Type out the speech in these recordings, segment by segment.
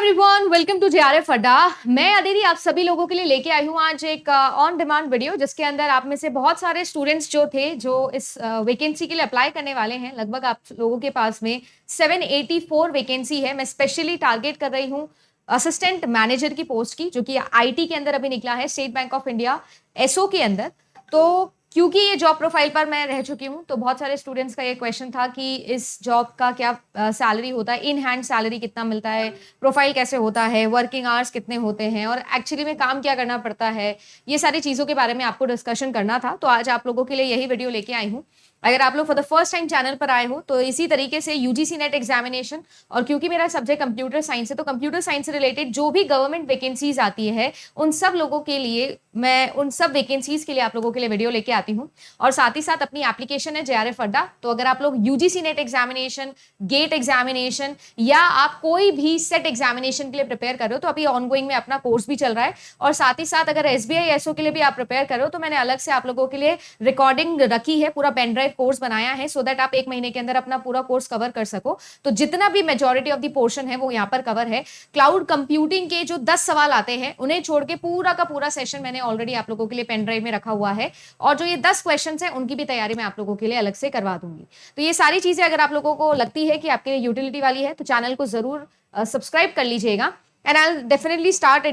Everyone, welcome to JRF अड्डा। मैं अदिति आप सभी लोगों के लिए लेके आई हूँ आज एक ऑन डिमांड वीडियो, जिसके अंदर आप में से बहुत सारे स्टूडेंट्स जो थे जो इस वैकेंसी के लिए अप्लाई करने वाले हैं। लगभग आप लोगों के पास में 784 वैकेंसी है। मैं स्पेशली टारगेट कर रही हूँ असिस्टेंट मैनेजर की पोस्ट की, जो कि आईटी के अंदर अभी निकला है, State Bank of India SO के अंदर। तो क्योंकि ये जॉब प्रोफाइल पर मैं रह चुकी हूँ, तो बहुत सारे स्टूडेंट्स का ये क्वेश्चन था कि इस जॉब का क्या सैलरी होता है, इन हैंड सैलरी कितना मिलता है, प्रोफाइल कैसे होता है, वर्किंग आवर्स कितने होते हैं और एक्चुअली में काम क्या करना पड़ता है। ये सारी चीज़ों के बारे में आपको डिस्कशन करना था, तो आज आप लोगों के लिए यही वीडियो लेके आई हूँ। अगर आप लोग for the first time channel पर आए हो तो इसी तरीके से यूजीसी नेट एग्जामिनेशन, और क्योंकि मेरा सब्जेक्ट कंप्यूटर साइंस है तो कंप्यूटर साइंस से रिलेटेड जो भी गवर्नमेंट वैकेंसीज आती है उन सब लोगों के लिए मैं उन सब वैकेंसीज के लिए आप लोगों के लिए वीडियो लेके आती हूँ। और साथ ही साथ अपनी एप्लीकेशन है जेआरएफ अड्डा, तो अगर आप लोग UGC NET examination, GATE examination या आप कोई भी सेट एग्जामिनेशन के लिए प्रिपेयर कर रहे हो तो अभी ऑनगोइंग में अपना कोर्स भी चल रहा है। और साथ ही साथ अगर एसबीआई एसओ के लिए भी आप प्रिपेयर कर रहे हो तो मैंने अलग से आप लोगों के लिए रिकॉर्डिंग रखी है, पूरा पेन ड्राइव कोर्स बनाया है, सो दैट आप एक महीने के अंदर अपना पूरा कोर्स कवर कर सको। तो जितना भी मेजॉरिटी ऑफ द पोर्शन है वो यहाँ पर कवर है। क्लाउड कंप्यूटिंग के जो 10 सवाल आते हैं उन्हें छोड़ के पूरा का पूरा सेशन मैंने ऑलरेडी आप लोगों के लिए पेन ड्राइव में रखा हुआ है, और जो ये 10 क्वेश्चंस हैं उनकी भी तैयारी मैं आप लोगों के लिए अलग से करवा दूंगी। तो ये सारी चीजें अगर आप लोगों को लगती है कि आपके लिए यूटिलिटी वाली है तो चैनल को जरूर सब्सक्राइब कर लीजिएगा। And I definitely start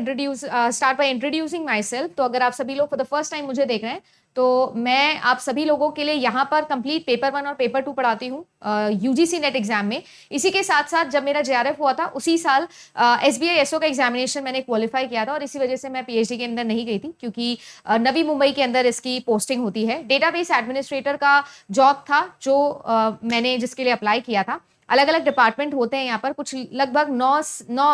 by introducing my self. तो अगर आप सभी लोग फॉर द फर्स्ट टाइम मुझे देख रहे हैं तो मैं आप सभी लोगों के लिए यहाँ पर कंप्लीट पेपर 1 और पेपर 2 पढ़ाती हूँ यूजीसी नेट एग्जाम में। इसी के साथ साथ जब मेरा जेआरएफ हुआ था उसी साल एसबीआई एसओ का एग्जामिनेशन मैंने क्वालिफाई किया था, और इसी वजह से मैं पीएचडी के अंदर नहीं गई थी क्योंकि नवी मुंबई के अंदर इसकी पोस्टिंग होती है। डेटाबेस एडमिनिस्ट्रेटर का जॉब था जो मैंने जिसके लिए अप्लाई किया था। अलग अलग डिपार्टमेंट होते हैं यहाँ पर, कुछ लगभग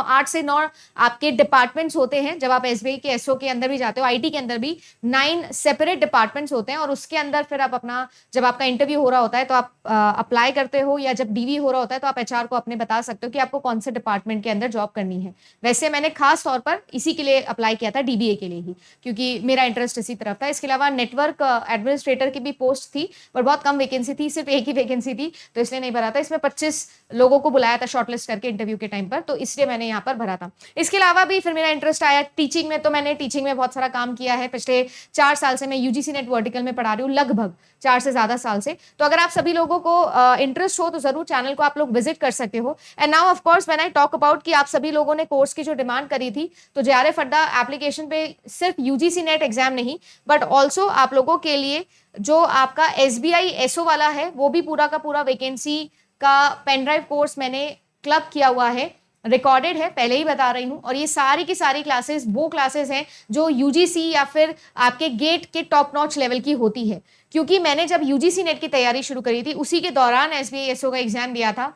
8 से 9 आपके डिपार्टमेंट्स होते हैं। जब आप एसबीआई के एसओ के अंदर भी जाते हो, आईटी के अंदर भी 9 सेपरेट डिपार्टमेंट्स होते हैं, और उसके अंदर फिर आप अपना जब आपका इंटरव्यू हो रहा होता है तो आप अप्लाई करते हो, या जब डीवी हो रहा होता है तो आप एचआर को अपने बता सकते हो कि आपको कौन से डिपार्टमेंट के अंदर जॉब करनी है। वैसे मैंने खास तौर पर इसी के लिए अप्लाई किया था, डीबीए के लिए ही, क्योंकि मेरा इंटरेस्ट इसी तरफ था। इसके अलावा नेटवर्क एडमिनिस्ट्रेटर की भी पोस्ट थी पर बहुत कम वैकेंसी थी, सिर्फ एक ही वैकेंसी थी तो इसलिए नहीं भरा था। इसमें 25 लोगों को बुलाया था शॉर्टलिस्ट करके इंटरव्यू के टाइम पर, तो इसलिए मैंने यहाँ पर भरा था। इसके अलावा भी फिर मेरा इंटरेस्ट आया टीचिंग में, तो मैंने टीचिंग में बहुत सारा काम किया है। पिछले 4 साल से मैं यूजीसी नेट वर्टिकल में पढ़ा रही हूँ, लगभग 4 से ज्यादा साल से। तो अगर आप सभी लोगों को इंटरेस्ट हो तो जरूर चैनल को आप लोग विजिट कर सकते हो। And now of course when I talk about कि आप सभी लोगों ने कोर्स की जो डिमांड करी थी, तो जेआरएफ अड्डा एप्लीकेशन पे सिर्फ यूजीसी नेट एग्जाम नहीं बट ऑल्सो आप लोगों के लिए जो आपका एसबीआई एसओ वाला है वो भी पूरा का पूरा वैकेंसी का पेन ड्राइव कोर्स मैंने क्लब किया हुआ है, रिकॉर्डेड है, पहले ही बता रही हूं। और ये सारी की सारी क्लासेस वो क्लासेस हैं जो यूजीसी या फिर आपके गेट के टॉप नॉच लेवल की होती है, क्योंकि मैंने जब यूजीसी नेट की तैयारी शुरू करी थी उसी के दौरान एसबीआई एसओ का एग्जाम दिया था।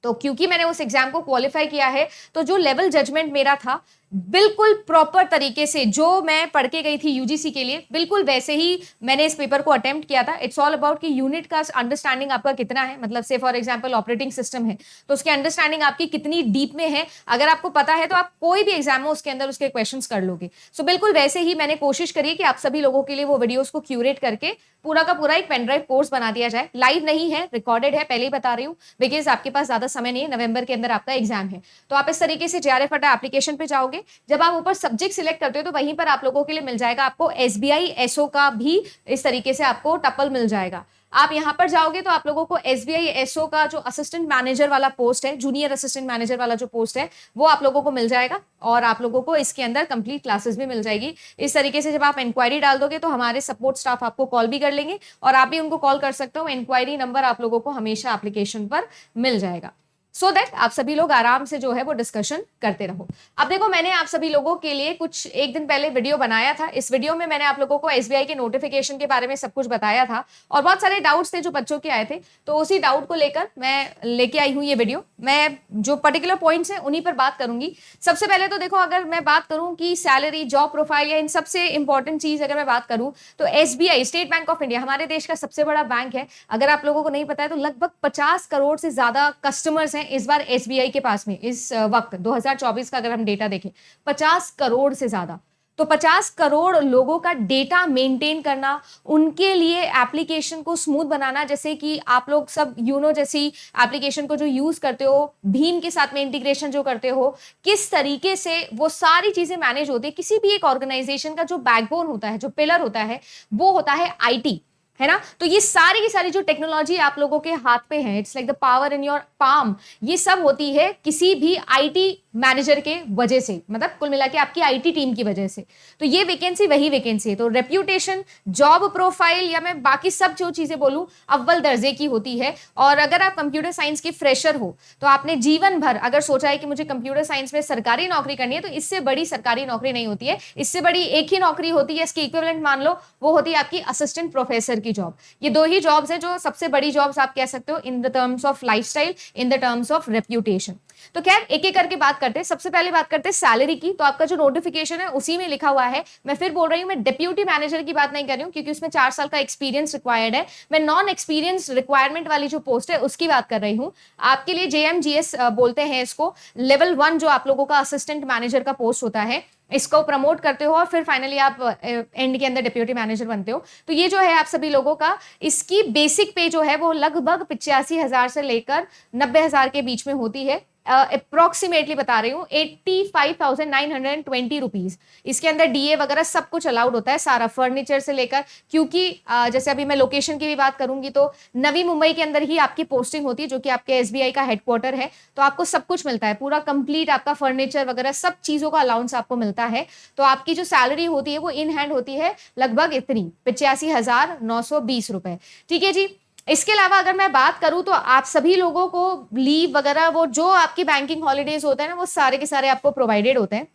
तो क्योंकि मैंने उस एग्जाम को क्वालिफाई किया है तो जो लेवल जजमेंट मेरा था बिल्कुल प्रॉपर तरीके से जो मैं पढ़ के गई थी यूजीसी के लिए, बिल्कुल वैसे ही मैंने इस पेपर को अटेम्प्ट किया था। इट्स ऑल अबाउट कि यूनिट का अंडरस्टैंडिंग आपका कितना है, मतलब से फॉर एग्जांपल ऑपरेटिंग सिस्टम है तो उसकी अंडरस्टैंडिंग आपकी कितनी डीप में है। अगर आपको पता है तो आप कोई भी एग्जाम हो उसके अंदर उसके क्वेश्चंस कर लोगे। सो बिल्कुल वैसे ही मैंने कोशिश करी कि आप सभी लोगों के लिए वो वीडियोस को क्यूरेट करके पूरा का पूरा एक पेनड्राइव कोर्स बना दिया जाए। लाइव नहीं है, रिकॉर्डेड है, पहले ही बता रही हूँ, बिकॉज आपके पास ज्यादा समय नहीं है, नवंबर के अंदर आपका एग्जाम है। तो आप इस तरीके से जेआरएफ अड्डा एप्लीकेशन पे जाओगे, जब आप ऊपर सब्जेक्ट सिलेक्ट करते हो तो वहीं पर आप लोगों के लिए मिल जाएगा आपको एसबीआई एसओ का भी इस तरीके से आपको टपल मिल जाएगा। आप यहां पर जाओगे तो आप लोगों को एसबीआई एसओ का जो असिस्टेंट मैनेजर वाला पोस्ट है, जूनियर असिस्टेंट मैनेजर वाला जो पोस्ट है वो आप लोगों को मिल जाएगा, और आप लोगों को इसके अंदर कंप्लीट क्लासेस भी मिल जाएगी। इस तरीके से जब आप इंक्वायरी डाल दोगे तो हमारे सपोर्ट स्टाफ आपको कॉल भी कर लेंगे, और आप भी उनको कॉल कर सकते हो। इंक्वायरी नंबर आप लोगों को हमेशा एप्लीकेशन पर मिल जाएगा, सो दैट आप सभी लोग आराम से जो है वो डिस्कशन करते रहो। अब देखो, मैंने आप सभी लोगों के लिए कुछ एक दिन पहले वीडियो बनाया था। इस वीडियो में मैंने आप लोगों को एसबीआई के नोटिफिकेशन के बारे में सब कुछ बताया था, और बहुत सारे डाउट्स थे जो बच्चों के आए थे, तो उसी डाउट को लेकर मैं लेके आई हूँ ये वीडियो। मैं जो पर्टिकुलर पॉइंट्स हैं उन्हीं पर बात करूंगी। सबसे पहले तो देखो, अगर मैं बात करूं कि सैलरी, जॉब प्रोफाइल या इन सबसे इंपॉर्टेंट चीज अगर मैं बात करूं तो SBI state Bank of India हमारे देश का सबसे बड़ा बैंक है। अगर आप लोगों को नहीं पता है तो लगभग 50 करोड़ से ज्यादा कस्टमर्स हैं इस बार एसबीआई के पास में। इस वक्त 2024 का अगर हम डेटा देखें 50 करोड़ से ज्यादा, तो 50 करोड़ लोगों का डेटा मेंटेन करना, उनके लिए एप्लीकेशन को स्मूथ बनाना, जैसे कि आप लोग सब जैसी एप्लीकेशन को जो यूज करते हो, भीम के साथ में इंटीग्रेशन जो करते हो, किस तरीके से वो सारी चीजें मैनेज होती है। किसी भी एक ऑर्गेनाइजेशन का जो बैकबोन होता है, जो पिलर होता है, वो होता है आईटी, है ना। तो ये सारी की सारी जो टेक्नोलॉजी आप लोगों के हाथ पे है, it's like the power in your palm, ये सब होती है किसी भी आईटी मैनेजर के वजह से, मतलब कुल मिला के आपकी आईटी टीम की वजह से। तो ये वैकेंसी वही वैकेंसी है। तो रेप्यूटेशन, जॉब प्रोफाइल, या मैं बाकी सब जो चीजें बोलूं, अव्वल दर्जे की होती है। और अगर आप कंप्यूटर साइंस के फ्रेशर हो, तो आपने जीवन भर अगर सोचा है कि मुझे कंप्यूटर साइंस में सरकारी नौकरी करनी है, तो इससे बड़ी सरकारी नौकरी नहीं होती है। इससे बड़ी एक ही नौकरी होती है, इसकी इक्विवेलेंट मान लो, वो होती है आपकी असिस्टेंट प्रोफेसर की जॉब। ये दो ही जॉब्स हैं जो सबसे बड़ी जॉब्स आप कह सकते हो in the terms of lifestyle, in the terms of reputation. तो खैर एक एक करके बात करते हैं। सबसे पहले बात करते हैं सैलरी की। तो आपका जो नोटिफिकेशन है उसी में लिखा हुआ है, मैं फिर बोल रही हूँ, मैं डिप्यूटी मैनेजर की बात नहीं कर रही हूँ, क्योंकि उसमें 4 साल का एक्सपीरियंस रिक्वायर्ड है। मैं नॉन एक्सपीरियंस रिक्वायरमेंट वाली जो पोस्ट है उसकी बात कर रही हूँ। आपके लिए जेएमजीएस बोलते हैं इसको, लेवल 1 जो आप लोगों का असिस्टेंट मैनेजर का पोस्ट होता है, इसको प्रमोट करते हो और फिर फाइनली आप एंड के अंदर डिप्यूटी मैनेजर बनते हो। तो ये जो है आप सभी लोगों का, इसकी बेसिक पे जो है वो लगभग 85,000 से लेकर 90,000 के बीच में होती है। अप्रोक्सीमेटली बता रही हूँ 85,920 रुपीज। इसके अंदर डीए वगैरह सब कुछ अलाउड होता है, सारा फर्नीचर से लेकर, क्योंकि जैसे अभी मैं लोकेशन की भी बात करूंगी तो नवी मुंबई के अंदर ही आपकी पोस्टिंग होती है, जो कि आपके एसबीआई का हेडक्वार्टर है। तो आपको सब कुछ मिलता है, पूरा कंप्लीट आपका फर्नीचर वगैरह सब चीजों का अलाउंस आपको मिलता है। तो आपकी जो सैलरी होती है वो इन हैंड होती है लगभग इतनी 85,920 रुपए। ठीक है जी। इसके अलावा अगर मैं बात करूं तो आप सभी लोगों को लीव वगैरह, वो जो आपकी बैंकिंग हॉलीडेज होते हैं ना, वो सारे के सारे आपको प्रोवाइडेड होते हैं।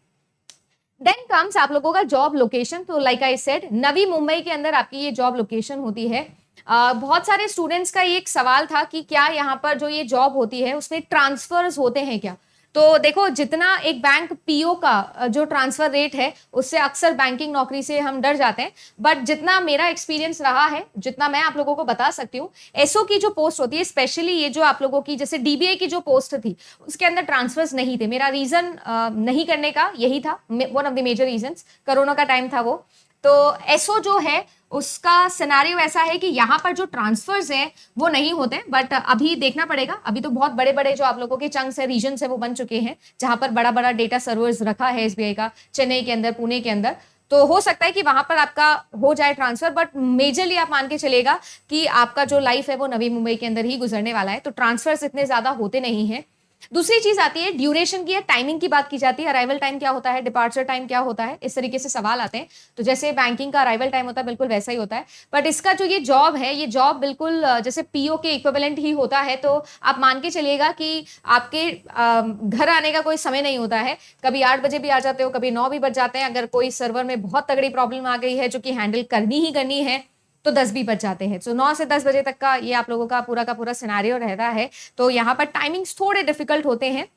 देन कम्स आप लोगों का जॉब लोकेशन। तो like I said, Navi Mumbai के अंदर आपकी ये जॉब लोकेशन होती है। बहुत सारे स्टूडेंट्स का ये एक सवाल था कि क्या यहाँ पर जो ये जॉब होती है उसमें ट्रांसफर्स होते हैं क्या। तो देखो, जितना एक बैंक पीओ का जो ट्रांसफर रेट है, उससे अक्सर बैंकिंग नौकरी से हम डर जाते हैं, बट जितना मेरा एक्सपीरियंस रहा है, जितना मैं आप लोगों को बता सकती हूँ, एसओ की जो पोस्ट होती है, स्पेशली ये जो आप लोगों की जैसे डीबीए की जो पोस्ट थी, उसके अंदर ट्रांसफर्स नहीं थे। मेरा रीजन नहीं करने का यही था, one of the major reasons, corona का टाइम था वो। तो एसओ जो है उसका सिनेरियो ऐसा है कि यहाँ पर जो ट्रांसफर्स हैं वो नहीं होते, बट अभी देखना पड़ेगा। अभी तो बहुत बड़े बड़े जो आप लोगों के चंक्स है, रीजन्स है, वो बन चुके हैं, जहां पर बड़ा बड़ा डेटा सर्वर्स रखा है एसबीआई का, चेन्नई के अंदर, पुणे के अंदर। तो हो सकता है कि वहां पर आपका हो जाए ट्रांसफर, बट मेजरली आप मान के चलेगा कि आपका जो लाइफ है वो नवी मुंबई के अंदर ही गुजरने वाला है। तो ट्रांसफर्स इतने ज्यादा होते नहीं है। दूसरी चीज आती है ड्यूरेशन की, टाइमिंग की बात की जाती है। अराइवल टाइम क्या होता है, डिपार्चर टाइम क्या होता है, इस तरीके से सवाल आते हैं। तो जैसे बैंकिंग का अराइवल टाइम होता है, बिल्कुल वैसा ही होता है। बट इसका जो ये जॉब है, ये जॉब बिल्कुल जैसे पीओ के इक्विवेलेंट ही होता है। तो आप मान के चलिएगा कि आपके घर आने का कोई समय नहीं होता है। कभी 8 बजे भी आ जाते हो, कभी 9 भी बज जाते हैं। अगर कोई सर्वर में बहुत तगड़ी प्रॉब्लम आ गई है जो कि हैंडल करनी ही करनी है, तो 10 भी बच जाते हैं। सो 9 से 10 बजे तक का ये आप लोगों का पूरा सिनेरियो रहता है। तो यहाँ पर टाइमिंग्स थोड़े डिफिकल्ट होते हैं,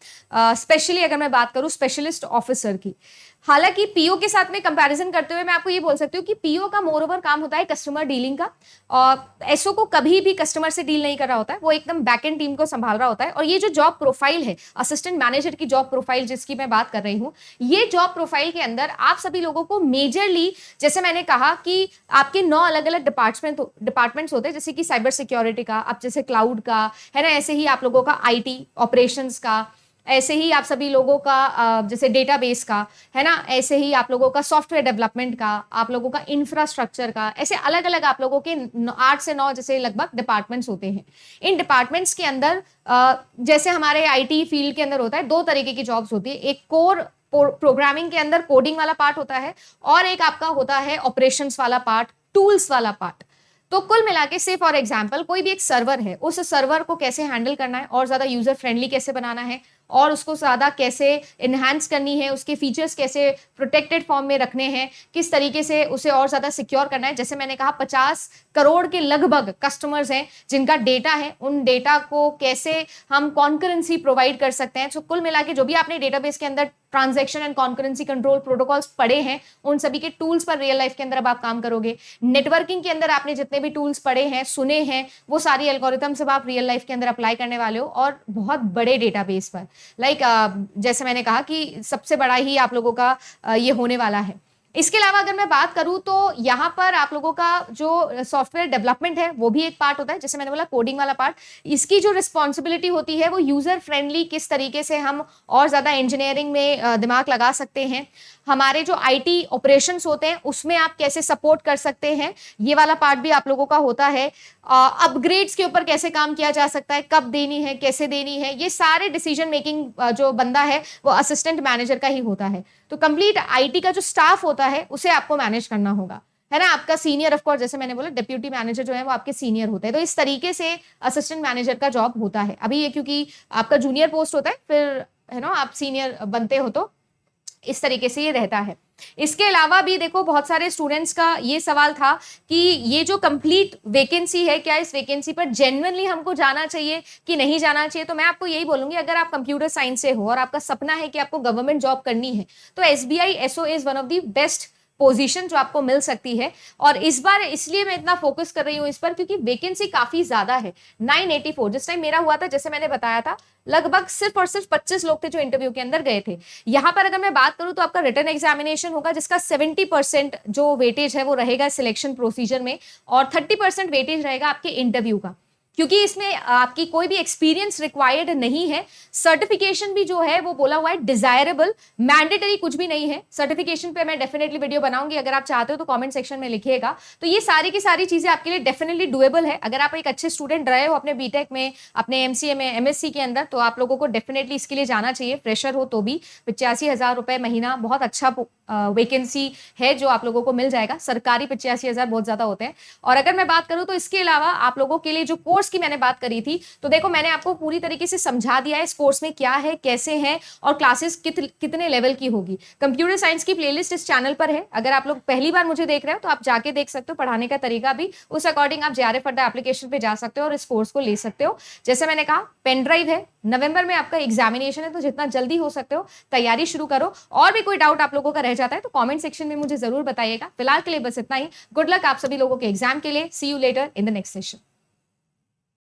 स्पेशली अगर मैं बात करूं स्पेशलिस्ट ऑफिसर की। हालांकि पीओ के साथ में कंपैरिजन करते हुए मैं आपको ये बोल सकती हूँ कि पीओ का मोर ओवर काम होता है कस्टमर डीलिंग का, और एसओ को कभी भी कस्टमर से डील नहीं कर रहा होता है, वो एकदम बैकएंड टीम को संभाल रहा होता है। और ये जो जॉब प्रोफाइल है, असिस्टेंट मैनेजर की जॉब प्रोफाइल जिसकी मैं बात कर रही हूँ, ये जॉब प्रोफाइल के अंदर आप सभी लोगों को मेजरली, जैसे मैंने कहा कि आपके 9 अलग अलग डिपार्टमेंट्स होते हैं, जैसे कि साइबर सिक्योरिटी का, अब जैसे क्लाउड का है ना, ऐसे ही आप लोगों का आईटी ऑपरेशंस का, ऐसे ही आप सभी लोगों का जैसे डेटाबेस का है ना, ऐसे ही आप लोगों का सॉफ्टवेयर डेवलपमेंट का, आप लोगों का इंफ्रास्ट्रक्चर का, ऐसे अलग अलग आप लोगों के 8 से 9 जैसे लगभग डिपार्टमेंट्स होते हैं। इन डिपार्टमेंट्स के अंदर जैसे हमारे आईटी फील्ड के अंदर होता है, 2 तरीके की जॉब्स होती है। एक कोर प्रोग्रामिंग के अंदर कोडिंग वाला पार्ट होता है, और एक आपका होता है ऑपरेशंस वाला पार्ट, टूल्स वाला पार्ट। तो कुल मिला के से फॉर एग्जांपल कोई भी एक सर्वर है, उस सर्वर को कैसे हैंडल करना है और ज्यादा यूजर फ्रेंडली कैसे बनाना है, और उसको ज्यादा कैसे इनहैंस करनी है, उसके फीचर्स कैसे प्रोटेक्टेड फॉर्म में रखने हैं, किस तरीके से उसे और ज्यादा सिक्योर करना है। जैसे मैंने कहा 50 करोड़ के लगभग कस्टमर्स हैं जिनका डेटा है, उन डेटा को कैसे हम कॉन्करेंसी प्रोवाइड कर सकते हैं। तो कुल मिला के जो भी आपने डेटाबेस के अंदर transaction and concurrency control protocols पढ़े हैं, उन सभी के टूल्स पर रियल लाइफ के अंदर अब आप काम करोगे। नेटवर्किंग के अंदर आपने जितने भी टूल्स पढ़े हैं, सुने हैं, वो सारी एल्गोरिथम सब आप रियल लाइफ के अंदर अप्लाई करने वाले हो, और बहुत बड़े डेटाबेस पर। लाइक जैसे मैंने कहा कि सबसे बड़ा ही आप लोगों का ये होने वाला है। इसके अलावा अगर मैं बात करूँ तो यहाँ पर आप लोगों का जो सॉफ्टवेयर डेवलपमेंट है वो भी एक पार्ट होता है, जैसे मैंने बोला कोडिंग वाला पार्ट। इसकी जो रिस्पॉन्सिबिलिटी होती है वो यूजर फ्रेंडली किस तरीके से हम और ज्यादा इंजीनियरिंग में दिमाग लगा सकते हैं, हमारे जो आईटी ऑपरेशंस होते हैं उसमें आप कैसे सपोर्ट कर सकते हैं, ये वाला पार्ट भी आप लोगों का होता है। अपग्रेड्स के ऊपर कैसे काम किया जा सकता है, कब देनी है, कैसे देनी है, ये सारे डिसीजन मेकिंग जो बंदा है वो असिस्टेंट मैनेजर का ही होता है। तो कंप्लीट आईटी का जो स्टाफ होता है उसे आपको मैनेज करना होगा, है ना। आपका सीनियर ऑफ कोर्स, जैसे मैंने बोला डिप्यूटी मैनेजर जो है वो आपके सीनियर होते हैं, तो इस तरीके से असिस्टेंट मैनेजर का जॉब होता है। अभी ये क्योंकि आपका जूनियर पोस्ट होता है, फिर है ना आप सीनियर बनते हो, तो इस तरीके से ये रहता है। इसके अलावा भी देखो बहुत सारे स्टूडेंट्स का ये सवाल था कि ये जो कंप्लीट वैकेंसी है, क्या इस वैकेंसी पर जेन्युइनली हमको जाना चाहिए कि नहीं जाना चाहिए। तो मैं आपको यही बोलूंगी, अगर आप कंप्यूटर साइंस से हो और आपका सपना है कि आपको गवर्नमेंट जॉब करनी है, तो SBI SO is one of the best position जो आपको मिल सकती है। और इस बार इसलिए मैं इतना फोकस कर रही हूं इस पर, क्योंकि वैकेंसी काफी ज्यादा है। 984 जिस टाइम मेरा हुआ था, जैसे मैंने बताया था, लगभग सिर्फ और सिर्फ 25 लोग थे जो इंटरव्यू के अंदर गए थे। यहां पर अगर मैं बात करूं तो आपका रिटन एग्जामिनेशन होगा, जिसका 70% जो वेटेज है वो रहेगा सिलेक्शन प्रोसीजर में, और 30% वेटेज रहेगा आपके इंटरव्यू का, क्योंकि इसमें आपकी कोई भी एक्सपीरियंस रिक्वायर्ड नहीं है। सर्टिफिकेशन भी जो है वो बोला हुआ है डिजायरेबल, मैंडेटरी कुछ भी नहीं है। सर्टिफिकेशन पे मैं डेफिनेटली वीडियो बनाऊंगी, अगर आप चाहते हो तो कमेंट सेक्शन में लिखिएगा। तो ये सारी की सारी चीजें आपके लिए डेफिनेटली डुएबल है। अगर आप एक अच्छे स्टूडेंट रहे हो अपने बीटेक में, अपने एमसीए में, एमएससी के अंदर, तो आप लोगों को डेफिनेटली इसके लिए जाना चाहिए। फ्रेशर हो तो भी 85,000 रुपए महीना बहुत अच्छा वैकेंसी है जो आप लोगों को मिल जाएगा। सरकारी 85,000 बहुत ज्यादा होते हैं। और अगर मैं बात करूं तो इसके अलावा आप लोगों के लिए जो कोर्स की मैंने बात करी थी, तो देखो मैंने आपको पूरी तरीके से समझा दिया है इस कोर्स में क्या है, कैसे है, और क्लासेस कितने लेवल की होगी। कंप्यूटर साइंस की प्लेलिस्ट इस चैनल पर है। अगर आप लोग पहली बार मुझे देख रहे हो तो आप जाके देख सकते हो, पढ़ाने का तरीका भी उस अकॉर्डिंग आप जेआरएफ अड्डा एप्लीकेशन पे जा सकते हो और इस कोर्स को ले सकते हो। जैसे मैंने कहा, पेन ड्राइव है, नवंबर में आपका एग्जामिनेशन है, तो जितना जल्दी हो सकते हो तैयारी शुरू करो। और भी कोई डाउट आप लोगों का रह जाता है तो कमेंट सेक्शन में मुझे जरूर बताइएगा। फिलहाल के लिए बस इतना ही। गुड लक आप सभी लोगों के एग्जाम के लिए। See you later in the next session.